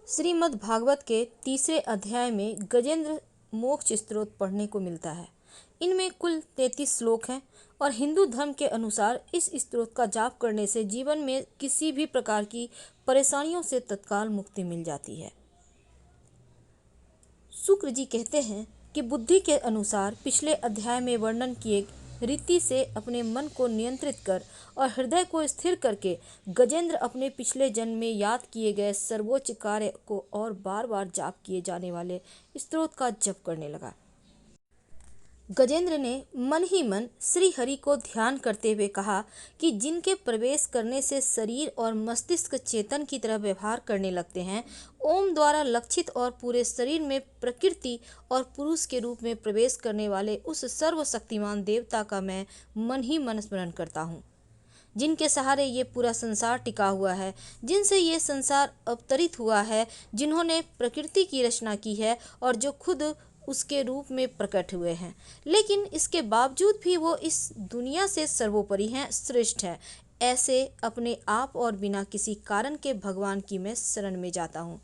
श्रीमद् भागवत के तीसरे अध्याय में गजेंद्र मोक्ष स्तोत्र पढ़ने को मिलता है। इनमें कुल 33 श्लोक हैं और हिंदू धर्म के अनुसार इस स्तोत्र का जाप करने से जीवन में किसी भी प्रकार की परेशानियों से तत्काल मुक्ति मिल जाती है। शुक्र जी कहते हैं कि बुद्धि के अनुसार पिछले अध्याय में वर्णन किए रीति से अपने मन को नियंत्रित कर और हृदय को स्थिर करके गजेंद्र अपने पिछले जन्म में याद किए गए सर्वोच्च कार्य को और बार बार जाप किए जाने वाले स्तोत्र का जप करने लगा। गजेंद्र ने मन ही मन श्री हरि को ध्यान करते हुए कहा कि जिनके प्रवेश करने से शरीर और मस्तिष्क चेतन की तरह व्यवहार करने लगते हैं, ओम द्वारा लक्षित और पूरे शरीर में प्रकृति और पुरुष के रूप में प्रवेश करने वाले उस सर्वशक्तिमान देवता का मैं मन ही मन स्मरण करता हूँ, जिनके सहारे ये पूरा संसार टिका हुआ है, जिनसे ये संसार अवतरित हुआ है, जिन्होंने प्रकृति की रचना की है और जो खुद उसके रूप में प्रकट हुए हैं, लेकिन इसके बावजूद भी वो इस दुनिया से सर्वोपरि हैं, श्रेष्ठ हैं। ऐसे अपने आप और बिना किसी कारण के भगवान की मैं शरण में जाता हूँ।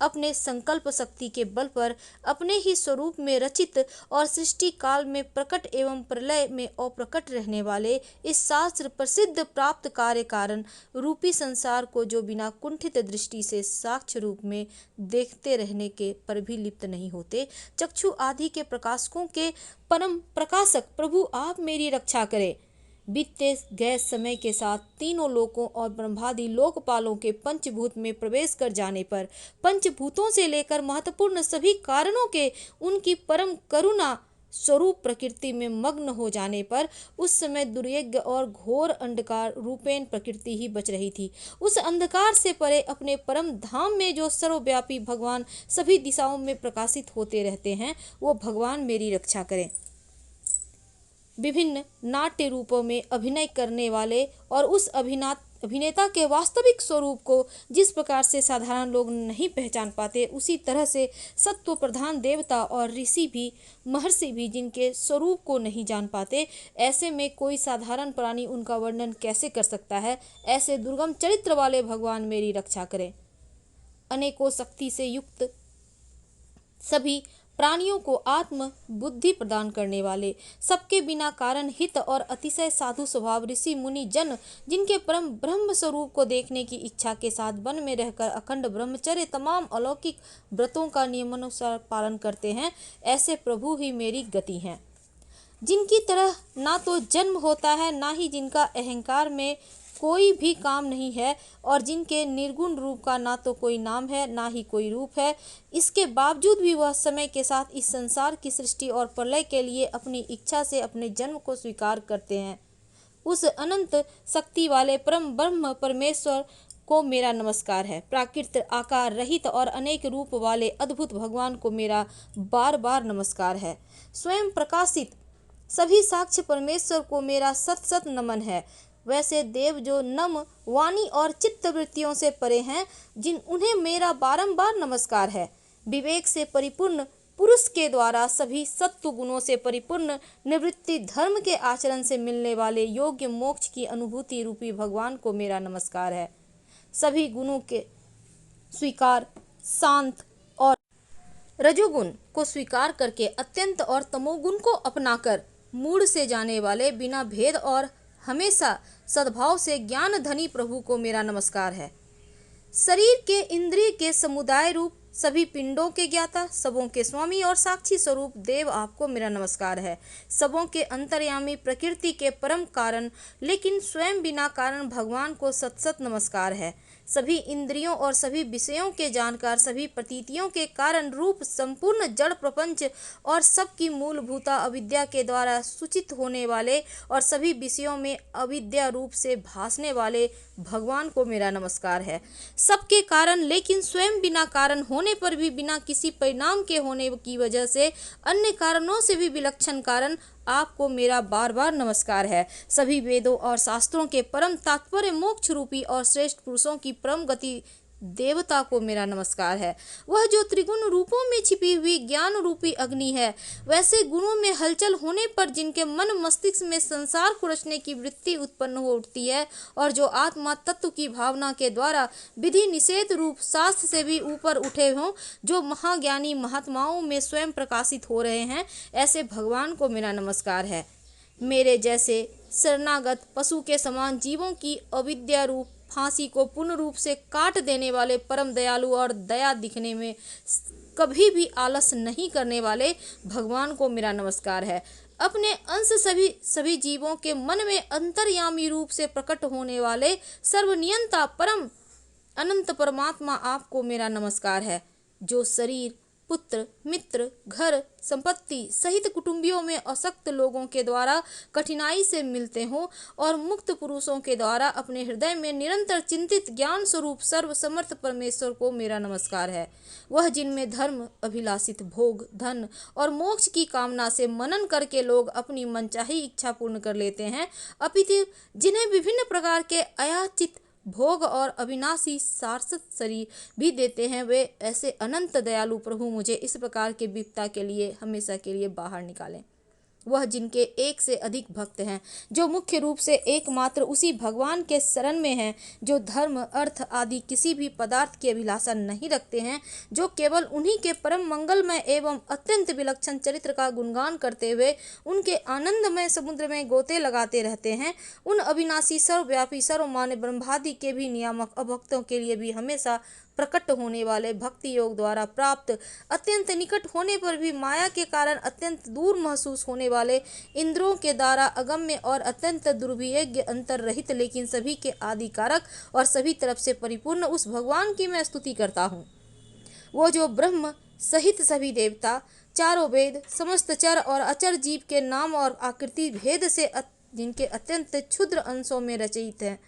अपने संकल्प शक्ति के बल पर अपने ही स्वरूप में रचित और सृष्टि काल में प्रकट एवं प्रलय में अप्रकट रहने वाले इस शास्त्र प्रसिद्ध प्राप्त कार्य कारण रूपी संसार को जो बिना कुंठित दृष्टि से साक्ष्य रूप में देखते रहने के पर भी लिप्त नहीं होते, चक्षु आदि के प्रकाशकों के परम प्रकाशक प्रभु आप मेरी रक्षा करें। बीतते गए समय के साथ तीनों लोकों और ब्रह्मादि लोकपालों के पंचभूत में प्रवेश कर जाने पर पंचभूतों से लेकर महत्वपूर्ण सभी कारणों के उनकी परम करुणा स्वरूप प्रकृति में मग्न हो जाने पर उस समय दुर्यज्ञ और घोर अंधकार रूपेण प्रकृति ही बच रही थी। उस अंधकार से परे अपने परम धाम में जो सर्वव्यापी भगवान सभी दिशाओं में प्रकाशित होते रहते हैं, वो भगवान मेरी रक्षा करें। विभिन्न नाट्य रूपों में अभिनय करने वाले और उस अभिनेता के वास्तविक स्वरूप को जिस प्रकार से साधारण लोग नहीं पहचान पाते, उसी तरह से सत्व प्रधान देवता और ऋषि भी महर्षि भी जिनके स्वरूप को नहीं जान पाते, ऐसे में कोई साधारण प्राणी उनका वर्णन कैसे कर सकता है। ऐसे दुर्गम चरित्र वाले भगवान मेरी रक्षा करें। अनेकों शक्ति से युक्त सभी प्राणियों को आत्म बुद्धि प्रदान करने वाले, सबके बिना कारण हित और अतिशय साधु स्वभाव ऋषि मुनि जन, जिनके परम ब्रह्म स्वरूप को देखने की इच्छा के साथ वन में रहकर अखंड ब्रह्मचर्य तमाम अलौकिक व्रतों का नियमानुसार पालन करते हैं, ऐसे प्रभु ही मेरी गति हैं। जिनकी तरह ना तो जन्म होता है, ना ही जिनका अहंकार में कोई भी काम नहीं है और जिनके निर्गुण रूप का ना तो कोई नाम है ना ही कोई रूप है, इसके बावजूद भी वह समय के साथ इस संसार की सृष्टि और प्रलय के लिए अपनी इच्छा से अपने जन्म को स्वीकार करते हैं। उस अनंत शक्ति वाले परम ब्रह्म परमेश्वर को मेरा नमस्कार है। प्राकृत आकार रहित और अनेक रूप वाले अद्भुत भगवान को मेरा बार बार नमस्कार है। स्वयं प्रकाशित सभी साक्ष्य परमेश्वर को मेरा सत सत नमन है। वैसे देव जो नम वाणी और चित्त वृत्तियों से परे हैं, उन्हें मेरा बारंबार नमस्कार है। विवेक से परिपूर्ण पुरुष के द्वारा सभी सत्व गुणों से परिपूर्ण निवृत्ति धर्म के आचरण से मिलने वाले योग्य मोक्ष की अनुभूति रूपी भगवान को मेरा नमस्कार है। सभी गुणों के स्वीकार शांत और रजोगुण को स्वीकार करके अत्यंत और तमोगुण को अपनाकर मूढ़ से जाने वाले बिना भेद और हमेशा सद्भाव से ज्ञान धनी प्रभु को मेरा नमस्कार है। शरीर के इंद्रिय के समुदाय रूप सभी पिंडों के ज्ञाता, सबों के स्वामी और साक्षी स्वरूप देव आपको मेरा नमस्कार है। सबों के अंतर्यामी प्रकृति के परम कारण लेकिन स्वयं बिना कारण भगवान को सत सत नमस्कार है। सभी इंद्रियों और सभी विषयों के जानकार, सभी प्रतीतियों के कारण रूप संपूर्ण जड़ प्रपंच और सबकी मूलभूता अविद्या के द्वारा सूचित होने वाले और सभी विषयों में अविद्या रूप से भासने वाले भगवान को मेरा नमस्कार है। सबके कारण लेकिन स्वयं बिना कारण होने पर भी बिना किसी परिणाम के होने की वजह से अन्य कारणों से भी विलक्षण कारण आपको मेरा बार बार नमस्कार है। सभी वेदों और शास्त्रों के परम तात्पर्य मोक्ष रूपी और श्रेष्ठ पुरुषों की परम गति देवता को मेरा नमस्कार है। वह जो त्रिगुण रूपों में छिपी हुई ज्ञान रूपी अग्नि है, वैसे गुणों में हलचल होने पर जिनके मन मस्तिष्क में संसार को रचने की वृत्ति उत्पन्न हो उठती है और जो आत्मा तत्व की भावना के द्वारा विधि निषेध रूप शास्त्र से भी ऊपर उठे हों, जो महाज्ञानी महात्माओं में स्वयं प्रकाशित हो रहे हैं, ऐसे भगवान को मेरा नमस्कार है। मेरे जैसे शरणागत पशु के समान जीवों की अविद्या रूप फांसी को पूर्ण रूप से काट देने वाले परम दयालु और दया दिखने में कभी भी आलस नहीं करने वाले भगवान को मेरा नमस्कार है। अपने अंश सभी जीवों के मन में अंतर्यामी रूप से प्रकट होने वाले सर्वनियंता परम अनंत परमात्मा आपको मेरा नमस्कार है। जो शरीर, पुत्र, मित्र, घर, संपत्ति सहित कुटुंबियों में असक्त लोगों के द्वारा कठिनाई से मिलते हों और मुक्त पुरुषों के द्वारा अपने हृदय में निरंतर चिंतित ज्ञान स्वरूप सर्व समर्थ परमेश्वर को मेरा नमस्कार है। वह जिनमें धर्म अभिलाषित भोग, धन और मोक्ष की कामना से मनन करके लोग अपनी मनचाही इच्छा पूर्ण कर लेते हैं, अपितु जिन्हें विभिन्न प्रकार के अयाचित भोग और अविनाशी शाश्वत शरीर भी देते हैं, वे ऐसे अनंत दयालु प्रभु मुझे इस प्रकार के विपदा के लिए हमेशा के लिए बाहर निकालें। वह जिनके एक से अधिक भक्त हैं, जो मुख्य रूप से एकमात्र उसी भगवान के शरण में हैं, जो धर्म अर्थ आदि किसी भी पदार्थ की अभिलाषा नहीं रखते हैं, जो केवल उन्हीं के परम मंगलमय एवं अत्यंत विलक्षण चरित्र का गुणगान करते हुए उनके आनंदमय समुद्र में गोते लगाते रहते हैं, उन अविनाशी सर्वव्यापी सर्वमान्य ब्रह्मादि के भी नियामक अभक्तों के लिए भी हमेशा प्रकट होने वाले भक्ति योग द्वारा प्राप्त अत्यंत निकट होने पर भी माया के कारण अत्यंत दूर महसूस होने वाले इंद्रों के द्वारा अगम्य और अत्यंत दुर्विज्ञ अंतर रहित लेकिन सभी के आदि कारक और सभी तरफ से परिपूर्ण उस भगवान की मैं स्तुति करता हूँ। वो जो ब्रह्म सहित सभी देवता, चारों वेद, समस्त चर और अचर जीव के नाम और आकृति भेद से जिनके अत्यंत क्षुद्र अंशों में रचित है,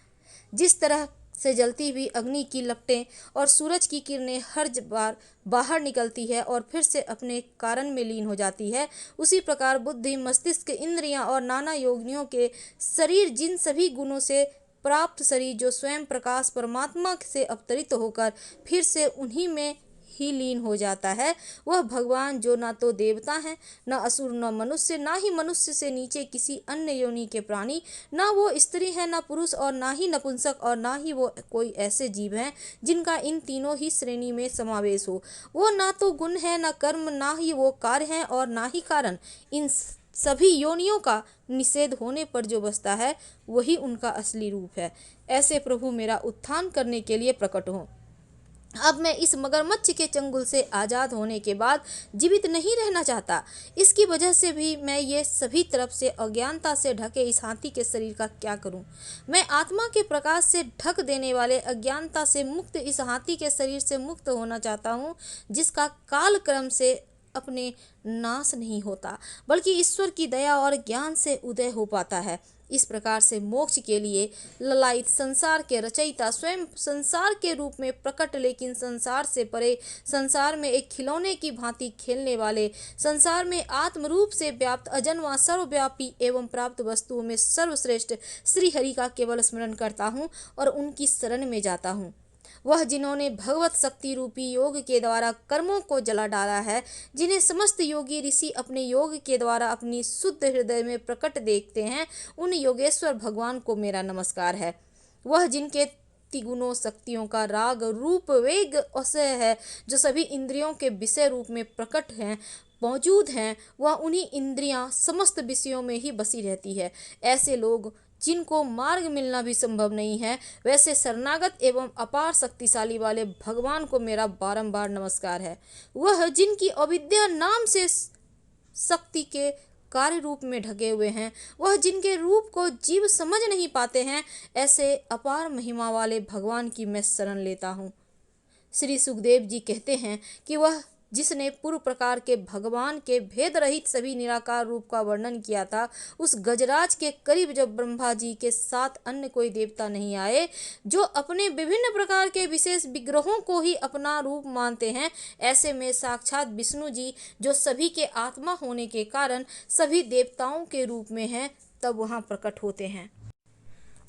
जिस तरह से जलती हुई अग्नि की लपटें और सूरज की किरणें हर बार बाहर निकलती है और फिर से अपने कारण में लीन हो जाती है, उसी प्रकार बुद्धि, मस्तिष्क, इंद्रियां और नाना योगियों के शरीर जिन सभी गुणों से प्राप्त शरीर जो स्वयं प्रकाश परमात्मा से अवतरित होकर फिर से उन्हीं में ही लीन हो जाता है, वह भगवान जो ना तो देवता हैं, न असुर, न मनुष्य, ना ही मनुष्य से नीचे किसी अन्य योनि के प्राणी, ना वो स्त्री है, ना पुरुष और ना ही नपुंसक और ना ही वो कोई ऐसे जीव हैं जिनका इन तीनों ही श्रेणी में समावेश हो। वो ना तो गुण है, ना कर्म, ना ही वो कार्य है और ना ही कारण। इन सभी योनियों का निषेध होने पर जो बसता है वही उनका असली रूप है। ऐसे प्रभु मेरा उत्थान करने के लिए प्रकट हों। अब मैं इस मगरमच्छ के चंगुल से आज़ाद होने के बाद जीवित नहीं रहना चाहता। इसकी वजह से भी मैं ये सभी तरफ से अज्ञानता से ढके इस हाथी के शरीर का क्या करूं? मैं आत्मा के प्रकाश से ढक देने वाले अज्ञानता से मुक्त इस हाथी के शरीर से मुक्त होना चाहता हूं, जिसका काल क्रम से अपने नाश नहीं होता बल्कि ईश्वर की दया और ज्ञान से उदय हो पाता है। इस प्रकार से मोक्ष के लिए ललायित संसार के रचयिता स्वयं संसार के रूप में प्रकट लेकिन संसार से परे, संसार में एक खिलौने की भांति खेलने वाले, संसार में आत्म रूप से व्याप्त अजन्मा सर्वव्यापी एवं प्राप्त वस्तुओं में सर्वश्रेष्ठ श्री हरि का केवल स्मरण करता हूँ और उनकी शरण में जाता हूँ। वह जिन्होंने भगवत शक्ति रूपी योग के द्वारा कर्मों को जला डाला है, जिन्हें समस्त योगी ऋषि अपने योग के द्वारा अपनी शुद्ध हृदय में प्रकट देखते हैं, उन योगेश्वर भगवान को मेरा नमस्कार है। वह जिनके तिगुणों शक्तियों का राग रूप वेग अशय है, जो सभी इंद्रियों के विषय रूप में प्रकट हैं, मौजूद हैं, वह उन्हीं इंद्रियां समस्त विषयों में ही बसी रहती है। ऐसे लोग जिनको मार्ग मिलना भी संभव नहीं है, वैसे शरणागत एवं अपार शक्तिशाली वाले भगवान को मेरा बारंबार नमस्कार है। वह जिनकी अविद्या नाम से शक्ति के कार्य रूप में ढके हुए हैं, वह जिनके रूप को जीव समझ नहीं पाते हैं, ऐसे अपार महिमा वाले भगवान की मैं शरण लेता हूँ। श्री सुखदेव जी कहते हैं कि वह जिसने पूर्व प्रकार के भगवान के भेद रहित सभी निराकार रूप का वर्णन किया था, उस गजराज के करीब जब ब्रह्मा जी के साथ अन्य कोई देवता नहीं आए, जो अपने विभिन्न प्रकार के विशेष विग्रहों को ही अपना रूप मानते हैं, ऐसे में साक्षात विष्णु जी जो सभी के आत्मा होने के कारण सभी देवताओं के रूप में हैं, तब वहाँ प्रकट होते हैं।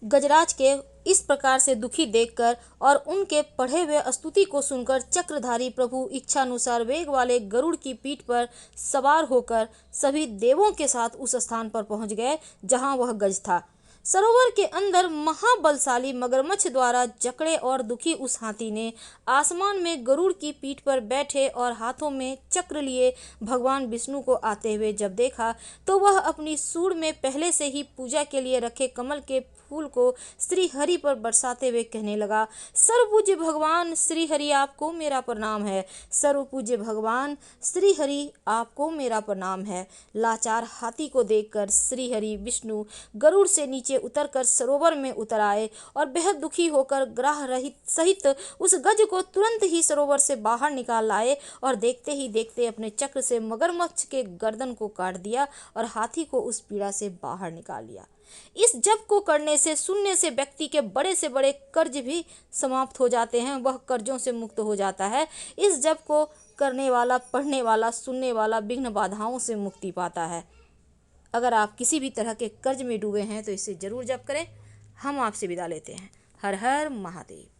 गजराज के इस प्रकार से दुखी देखकर और उनके पढ़े हुए स्तुति को सुनकर चक्रधारी प्रभु इच्छानुसार वेग वाले गरुड़ की पीठ पर सवार होकर सभी देवों के साथ उस स्थान पर पहुंच गए जहां वह गज था। सरोवर के अंदर महाबलशाली मगरमच्छ द्वारा जकड़े और दुखी उस हाथी ने आसमान में गरुड़ की पीठ पर बैठे और हाथों में चक्र लिए भगवान विष्णु को आते हुए जब देखा तो वह अपनी सूंड में पहले से ही पूजा के लिए रखे कमल के फूल को श्री हरि पर बरसाते हुए कहने लगा, सर्वपूज्य भगवान श्री हरि आपको मेरा प्रणाम है। सर्वपूज्य भगवान श्री हरि आपको मेरा प्रणाम है। लाचार हाथी को देखकर श्री हरि विष्णु गरुड़ से नीचे उतरकर सरोवर में उतर आए और बेहद दुखी होकर ग्राह रहित सहित उस गज को तुरंत ही सरोवर से बाहर निकाल लाए और देखते ही देखते अपने चक्र से मगरमच्छ के गर्दन को काट दिया और हाथी को उस पीड़ा से बाहर निकाल लिया। इस जप को करने से सुनने से व्यक्ति के बड़े से बड़े कर्ज भी समाप्त हो जाते हैं, वह कर्जों से मुक्त हो जाता है। इस जप को करने वाला, पढ़ने वाला, सुनने वाला विघ्न बाधाओं से मुक्ति पाता है। अगर आप किसी भी तरह के कर्ज में डूबे हैं तो इसे जरूर जप करें। हम आपसे विदा लेते हैं। हर हर महादेव।